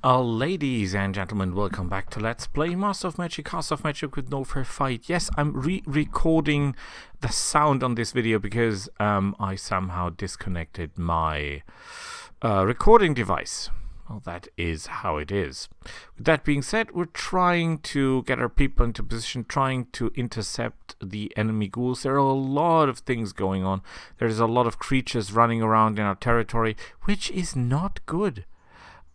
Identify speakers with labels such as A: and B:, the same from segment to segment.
A: Ladies and gentlemen, welcome back to Let's Play Master of Magic, House of Magic with No Fair Fight. Yes, I'm re-recording the sound on this video because I somehow disconnected my recording device. Well, that is how it is. With that being said, we're trying to get our people into position, trying to intercept the enemy ghouls. There are a lot of things going on. There's a lot of creatures running around in our territory, which is not good.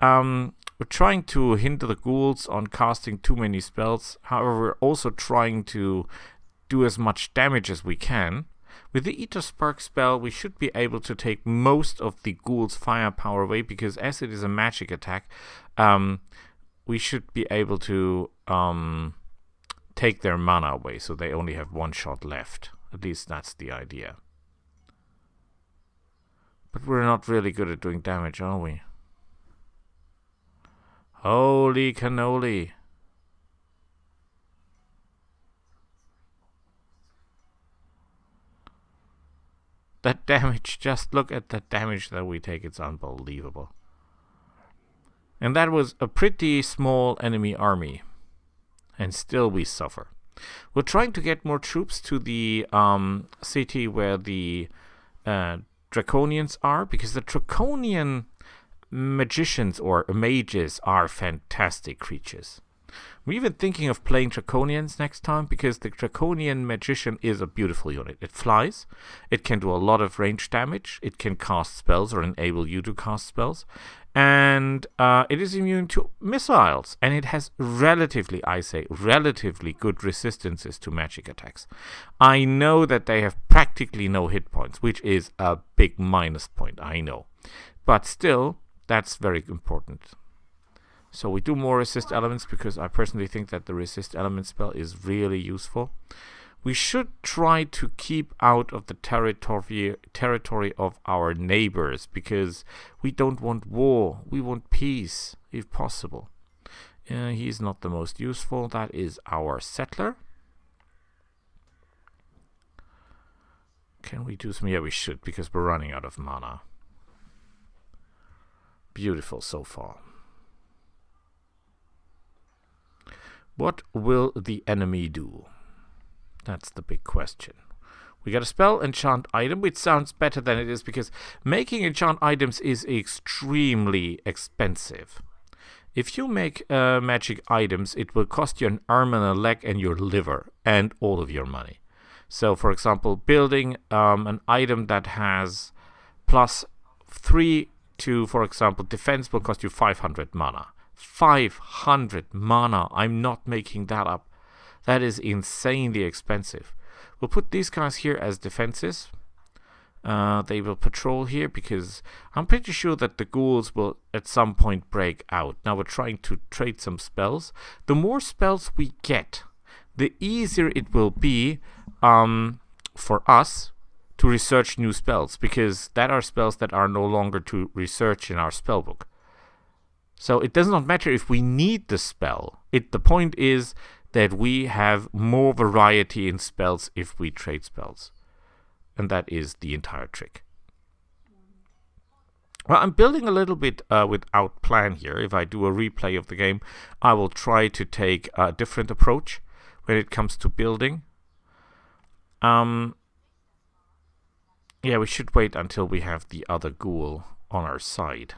A: We're trying to hinder the ghouls on casting too many spells. However, we're also trying to do as much damage as we can. With the Ether Spark spell, we should be able to take most of the ghouls' firepower away, because as it is a magic attack, we should be able to take their mana away, so they only have one shot left. At least that's the idea. But we're not really good at doing damage, are we? Holy cannoli. That damage, just look at the damage that we take, it's unbelievable. And that was a pretty small enemy army. And still we suffer. We're trying to get more troops to the city where the Draconians are, because the Draconian magicians or mages are fantastic creatures. We're even thinking of playing Draconians next time, because the Draconian magician is a beautiful unit. It flies, it can do a lot of range damage, it can cast spells or enable you to cast spells, and it is immune to missiles, and it has relatively good resistances to magic attacks. I know that they have practically no hit points, which is a big minus point, I know. But still, that's very important. So we do more resist elements, because I personally think that the resist element spell is really useful. We should try to keep out of the territory of our neighbors, because we don't want war. We want peace, if possible. He's not the most useful. That is our settler. Can we do some? Yeah, we should, because we're running out of mana. Beautiful so far. What will the enemy do? That's the big question. We got a spell enchant item, which sounds better than it is, because making enchant items is extremely expensive. If you make magic items, it will cost you an arm and a leg and your liver and all of your money. So, for example, building an item that has +3 to, for example, defense will cost you 500 mana. 500 mana. I'm not making that up. That is insanely expensive. We'll put these guys here as defenses. They will patrol here, because I'm pretty sure that the ghouls will at some point break out. Now we're trying to trade some spells. The more spells we get, the easier it will be for us to research new spells, because that are spells that are no longer to research in our spellbook. So it does not matter if we need the spell. The point is that we have more variety in spells if we trade spells. And that is the entire trick. Well, I'm building a little bit without plan here. If I do a replay of the game, I will try to take a different approach when it comes to building. Yeah, we should wait until we have the other ghoul on our side.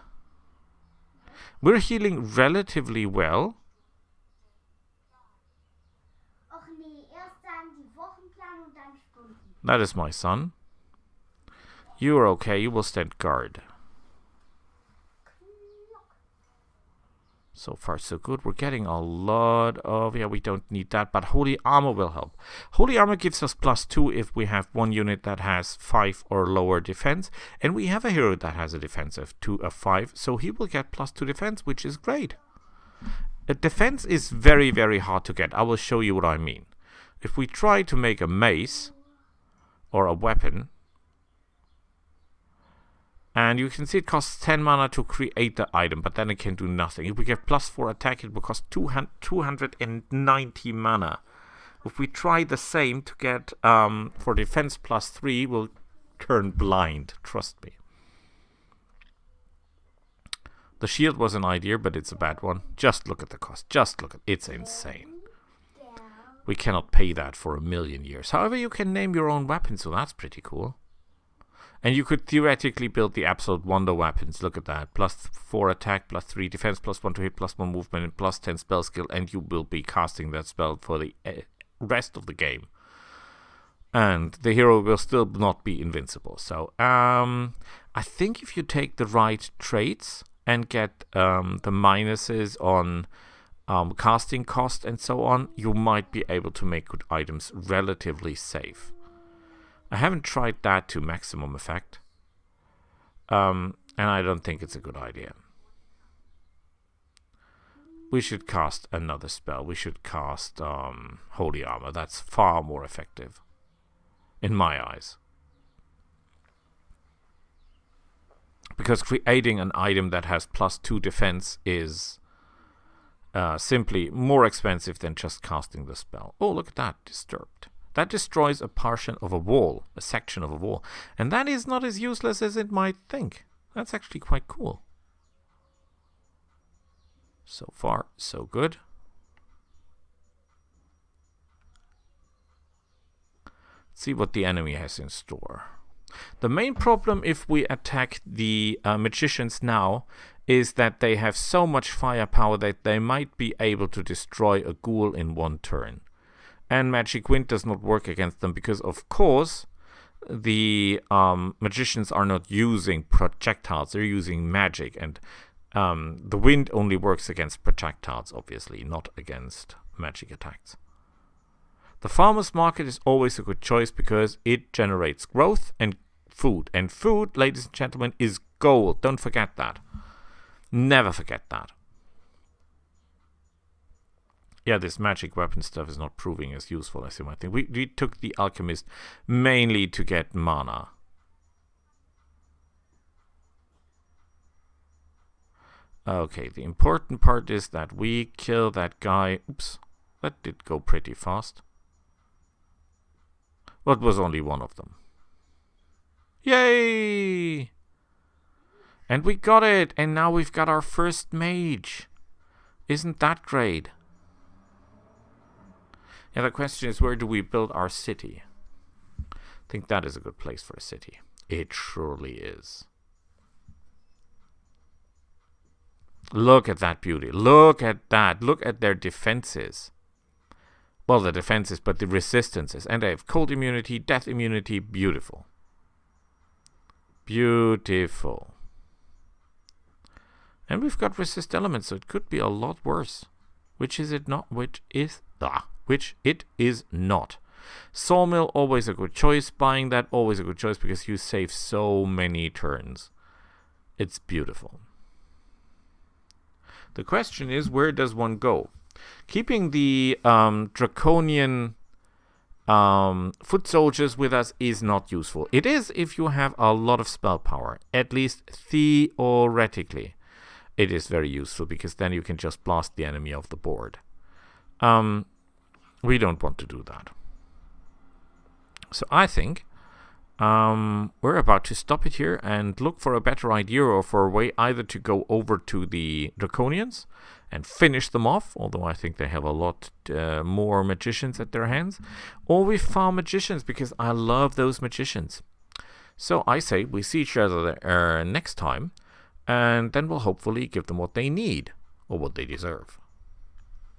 A: We're healing relatively well. That is my son. You are okay, you will stand guard. So far so good. We're getting a lot of... Yeah, we don't need that, but Holy Armor will help. Holy Armor gives us +2 if we have one unit that has 5 or lower defense. And we have a hero that has a defense of 5, so he will get +2 defense, which is great. A defense is very, very hard to get. I will show you what I mean. If we try to make a mace or a weapon, and you can see it costs 10 mana to create the item, but then it can do nothing. If we get +4 attack, it will cost 290 mana. If we try the same to get for defense +3, we'll turn blind, trust me. The shield was an idea, but it's a bad one. Just look at the cost. Just look at it. It's insane. We cannot pay that for 1,000,000 years. However, you can name your own weapons, so that's pretty cool. And you could theoretically build the absolute wonder weapons. Look at that. +4 attack, +3 defense, +1 to hit, +1 movement, and +10 spell skill. And you will be casting that spell for the rest of the game. And the hero will still not be invincible. So, I think if you take the right traits and get the minuses on casting cost and so on, you might be able to make good items relatively safe. I haven't tried that to maximum effect, and I don't think it's a good idea. We should cast another spell. We should cast Holy Armor. That's far more effective, in my eyes. Because creating an item that has +2 defense is simply more expensive than just casting the spell. Oh, look at that. Disturbed. That destroys a portion of a wall, a section of a wall. And that is not as useless as it might think. That's actually quite cool. So far, so good. Let's see what the enemy has in store. The main problem if we attack the magicians now is that they have so much firepower that they might be able to destroy a ghoul in one turn. And Magic Wind does not work against them because, of course, the magicians are not using projectiles. They're using magic. And the wind only works against projectiles, obviously, not against magic attacks. The farmer's market is always a good choice because it generates growth and food. And food, ladies and gentlemen, is gold. Don't forget that. Never forget that. Yeah, this magic weapon stuff is not proving as useful as you might think. We took the alchemist mainly to get mana. Okay, the important part is that we kill that guy. Oops, that did go pretty fast. Well, it was only one of them. Yay! And we got it! And now we've got our first mage. Isn't that great? Yeah, the question is, where do we build our city? I think that is a good place for a city. It truly is. Look at that beauty. Look at that. Look at their defenses. Well, the defenses, but the resistances. And they have cold immunity, death immunity. Beautiful. Beautiful. And we've got resist elements, so it could be a lot worse. Which is it not? Which it is not. Sawmill, always a good choice. Buying that, always a good choice because you save so many turns. It's beautiful. The question is, where does one go? Keeping the draconian foot soldiers with us is not useful. It is if you have a lot of spell power, at least theoretically. It is very useful because then you can just blast the enemy off the board. We don't want to do that. So I think we're about to stop it here and look for a better idea or for a way either to go over to the Draconians and finish them off, although I think they have a lot more magicians at their hands, or we farm magicians because I love those magicians. So I say we see each other next time, and then we'll hopefully give them what they need or what they deserve.